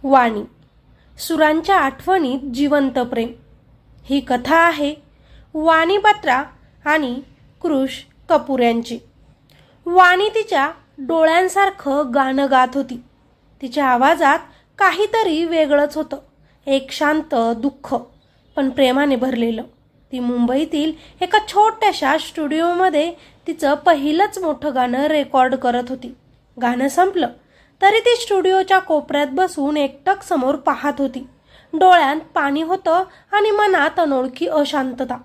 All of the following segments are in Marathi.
वाणी, सुरांच्या आठवणीत जिवंत प्रेम. ही कथा आहे वाणी बत्रा आणि कृष कपूर यांची. वाणी तिच्या डोळ्यांसारखं गाणं गात होती. तिच्या आवाजात काहीतरी वेगळंच होतं, एक शांत दुःख पण प्रेमाने भरलेलं. ती मुंबईतील एका छोट्याशा स्टुडिओमध्ये तिचं पहिलंच मोठं गाणं रेकॉर्ड करत होती. गाणं संपलं तरी ती स्टुडिओच्या कोपऱ्यात बसून एकटक समोर पाहत होती. डोळ्यात पाणी होतं आणि मनात अनोळखी अशांतता.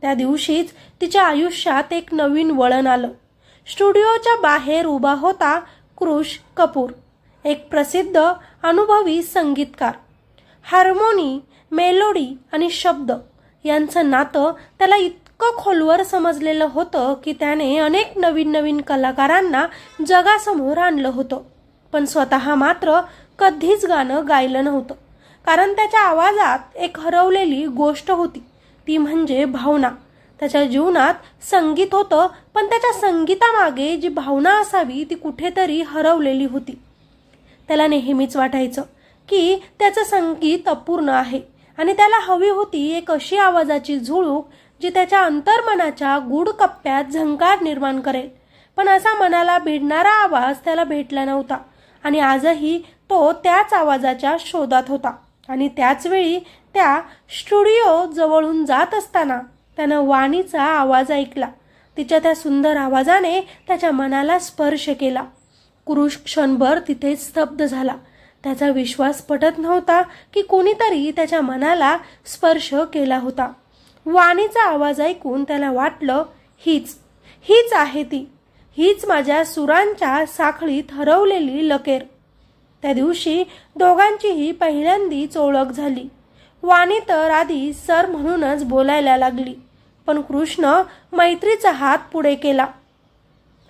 त्या दिवशीच तिच्या आयुष्यात एक नवीन वळण आलं. स्टुडिओच्या बाहेर उभा होता कृष कपूर, एक प्रसिद्ध अनुभवी संगीतकार. हार्मोनी, मेलोडी आणि शब्द यांचं नातं त्याला इतकं खोलवर समजलेलं होतं की त्याने अनेक नवीन कलाकारांना जगासमोर आणलं होतं. पण स्वतः मात्र कधीच गाणं गायलं नव्हतं, कारण त्याच्या आवाजात एक हरवलेली गोष्ट होती, ती म्हणजे भावना. त्याच्या जीवनात संगीत होतं, पण त्याच्या संगीतामागे जी भावना असावी ती कुठेतरी हरवलेली होती. त्याला नेहमीच वाटायचं की त्याचं संगीत अपूर्ण आहे आणि त्याला हवी होती एक अशी आवाजाची झुळूक जी त्याच्या अंतर्मनाच्या गूढ कप्प्यात झंकार निर्माण करेल. पण असा मनाला भिडणारा आवाज त्याला भेटला नव्हता आणि आजही तो त्याच आवाजाच्या शोधात होता. आणि त्याच वेळी त्या स्टुडिओ जवळून जात असताना त्यानं वाणीचा आवाज ऐकला. तिच्या त्या सुंदर आवाजाने त्याच्या मनाला स्पर्श केला. कृष क्षणभर तिथेच स्तब्ध झाला. त्याचा विश्वास पटत नव्हता की कोणीतरी त्याच्या मनाला स्पर्श केला होता. वाणीचा आवाज ऐकून त्याला वाटलं, हीच आहे ती, हीच माझ्या सुरांच्या साखळीत हरवलेली लकेर. त्या दिवशी दोघांचीही पहिल्यांदीच ओळख झाली. वाणी तर आधी सर म्हणूनच बोलायला लागली, पण कृष्ण मैत्रीचा हात पुढे केला.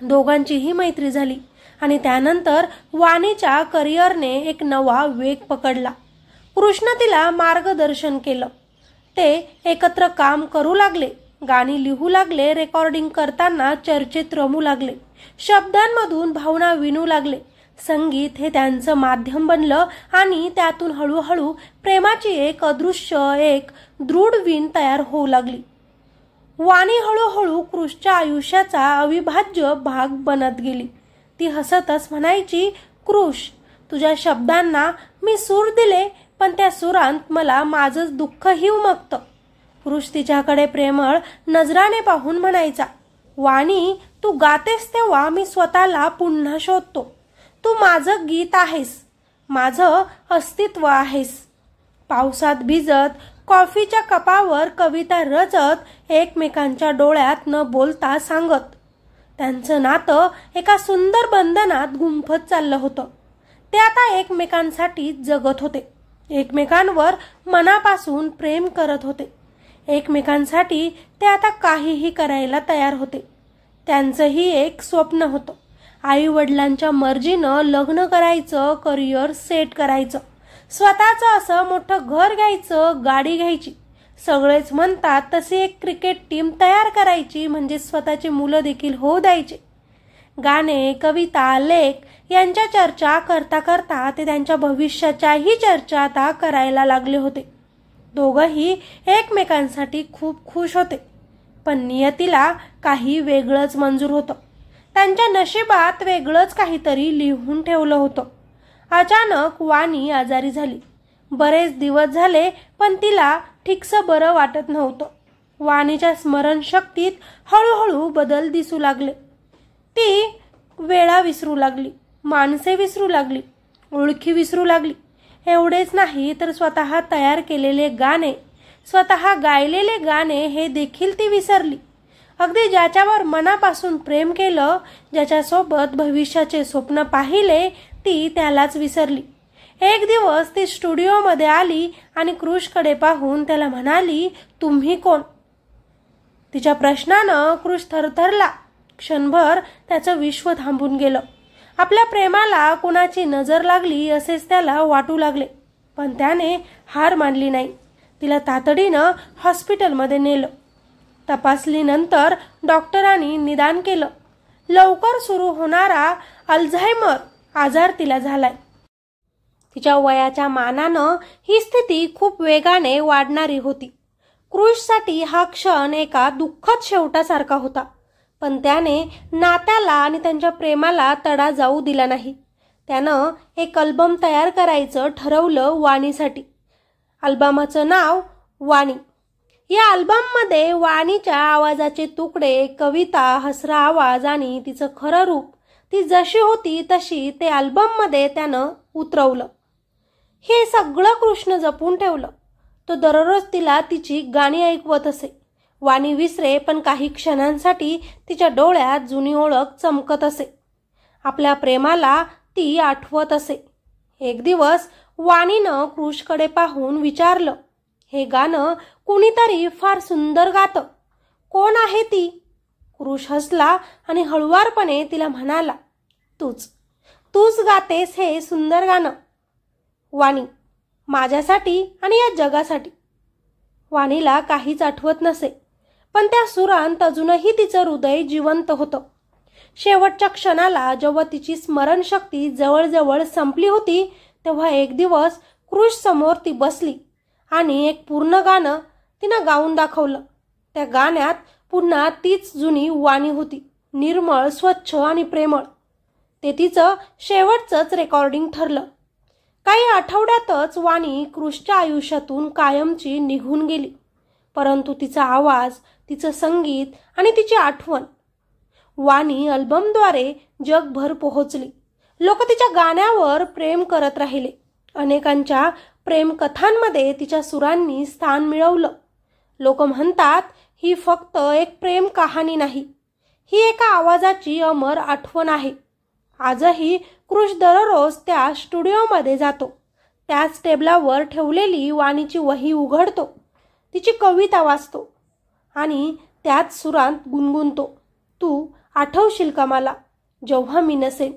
दोघांचीही मैत्री झाली आणि त्यानंतर वाणीच्या करिअरने एक नवा वेग पकडला. कृष्ण तिला मार्गदर्शन केलं. ते एकत्र काम करू लागले, गाणी लिहू लागले, रेकॉर्डिंग करताना चर्चेत रमू लागले, शब्दांमधून भावना विणू लागले. संगीत हे त्यांचं माध्यम बनलं आणि त्यातून हळूहळू प्रेमाची एक अदृश्य, एक दृढ विण तयार होऊ लागली. वाणी हळूहळू कृषच्या आयुष्याचा अविभाज्य भाग बनत गेली. ती हसतच म्हणायची, कृष, तुझ्या शब्दांना मी सूर दिले, पण त्या सुरांत मला माझंच दुःखही उमगतं. कृष तिच्याकडे प्रेमळ नजराने पाहून म्हणायचा, वाणी, तू गातेस तेव्हा मी स्वतःला पुन्हा शोधतो. तू माझं गीत आहेस, माझं अस्तित्व आहेस. पावसात भिजत, कॉफीच्या कपावर कविता रचत, एकमेकांच्या डोळ्यात न बोलता सांगत, त्यांचं नातं एका सुंदर बंधनात गुंफत चाललं होतं. ते आता एकमेकांसाठी जगत होते, एकमेकांवर मनापासून प्रेम करत होते. एकमेकांसाठी ते आता काहीही करायला तयार होते. त्यांचंही एक स्वप्न होतं, आई वडिलांच्या मर्जीनं लग्न करायचं, करिअर सेट करायचं, स्वतःचं असं मोठं घर घ्यायचं, गाडी घ्यायची. सगळेच म्हणतात तशी एक क्रिकेट टीम तयार करायची, म्हणजे स्वतःची मुलं देखील होऊ द्यायचे. गाणे, कविता, लेख यांच्या चर्चा करता करता ते त्यांच्या भविष्याच्याही चर्चा आता करायला लागले होते. दोघंही एकमेकांसाठी खूप खुश होते, पण नियतीला काही वेगळंच मंजूर होतं. त्यांच्या नशिबात वेगळंच काहीतरी लिहून ठेवलं होतं. अचानक वाणी आजारी झाली. बरेच दिवस झाले, पण तिला ठीकसं बरं वाटत नव्हतं. वाणीच्या स्मरणशक्तीत हळूहळू बदल दिसू लागले. ती वेळा विसरू लागली, माणसे विसरू लागली, ओळखी विसरू लागली. एवढेच नाही तर स्वतः तयार केलेले गाणे, स्वतः गायलेले गाणे हे देखील ती विसरली. अगदी ज्याच्यावर मनापासून प्रेम केलं, ज्याच्यासोबत भविष्याचे स्वप्न पाहिले, ती त्यालाच विसरली. एक दिवस ती स्टुडिओमध्ये आली आणि कृषकडे पाहून त्याला म्हणाली, तुम्ही कोण? तिच्या प्रश्नानं कृष थरथरला. क्षणभर त्याचं विश्व थांबून गेलं. आपल्या प्रेमाला कोणाची नजर लागली असेच त्याला वाटू लागले, पण त्याने हार मानली नाही. तिला तातडीनं हॉस्पिटलमध्ये नेलं. तपासलीनंतर डॉक्टरांनी निदान केलं. लवकर सुरू होणारा अल्झायमर आजार तिला झालाय. तिच्या वयाच्या मानानं ही स्थिती खूप वेगाने वाढणारी होती. कृषसाठी हा क्षण एका दुःखद शेवटासारखा होता, पण त्याने नात्याला आणि त्यांच्या प्रेमाला तडा जाऊ दिला नाही. त्यानं एक अल्बम तयार करायचं ठरवलं वाणीसाठी. अल्बमाचं नाव वाणी. या अल्बममध्ये वाणीच्या आवाजाचे तुकडे, कविता, हसरा आवाज आणि तिचं खरं रूप, ती जशी होती तशी ते अल्बममध्ये त्यानं उतरवलं. हे सगळं कृष्ण जपून ठेवलं. तो दररोज तिला तिची गाणी ऐकवत असे. वाणी विसरे, पण काही क्षणांसाठी तिच्या डोळ्यात जुनी ओळख चमकत असे. आपल्या प्रेमाला ती आठवत असे. एक दिवस वाणीनं कृषकडे पाहून विचारलं, हे गाणं कुणीतरी फार सुंदर गातं. कोण आहे ती? कृष हसला आणि हळुवारपणे तिला म्हणाला, तूच गातेस हे सुंदर गाणं वाणी, माझ्यासाठी आणि या जगासाठी. वाणीला काहीच आठवत नसे, पण त्या सुरांत अजूनही तिचं हृदय जिवंत होतं. शेवटच्या क्षणाला जेव्हा तिची स्मरणशक्ती जवळजवळ संपली होती, तेव्हा एक दिवस कृष समोर ती बसली आणि एक पूर्ण गाणं तिनं गाऊन दाखवलं. त्या गाण्यात पुन्हा तीच जुनी वाणी होती, निर्मळ, स्वच्छ आणि प्रेमळ. ते तिचं शेवटचंच रेकॉर्डिंग ठरलं. काही आठवड्यातच वाणी कृषच्या आयुष्यातून कायमची निघून गेली, परंतु तिचा आवाज, तिचं संगीत आणि तिची आठवण वाणी अल्बमद्वारे जगभर पोहोचली. लोक तिच्या गाण्यावर प्रेम करत राहिले. अनेकांच्या प्रेमकथांमध्ये तिच्या सुरांनी स्थान मिळवलं. लोक म्हणतात, ही फक्त एक प्रेम कहाणी नाही, ही एका आवाजाची अमर आठवण आहे. आजही कृष दररोज त्या स्टुडिओमध्ये जातो. त्याच टेबलावर ठेवलेली वाणीची वही उघडतो, तिची कविता वाचतो आणि त्याच सुरांत गुणगुणतो, तू आठवशील का मला जेव्हा मी नसेन.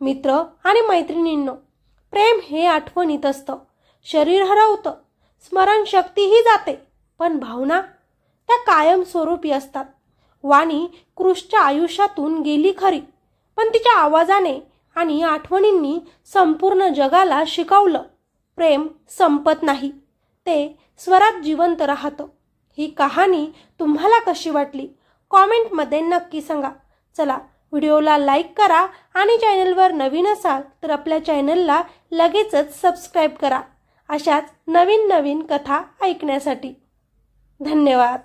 मित्र आणि मैत्रिणींनो, प्रेम हे आठवणीत असतं. शरीर हरवतं, स्मरणशक्तीही जाते, पण भावना त्या कायमस्वरूपी असतात. वाणी कृषच्या आयुष्यातून गेली खरी, पण तिच्या आवाजाने आणि आठवणींनी संपूर्ण जगाला शिकवलं, प्रेम संपत नाही, ते स्वरात जिवंत राहतं. ही कहाणी तुम्हाला कशी वाटली कॉमेंटमध्ये नक्की सांगा. चला, व्हिडिओला लाईक करा आणि चॅनलवर नवीन असाल तर आपल्या चॅनलला लगेचच सबस्क्राईब करा, अशाच नवीन नवीन कथा ऐकण्यासाठी. धन्यवाद.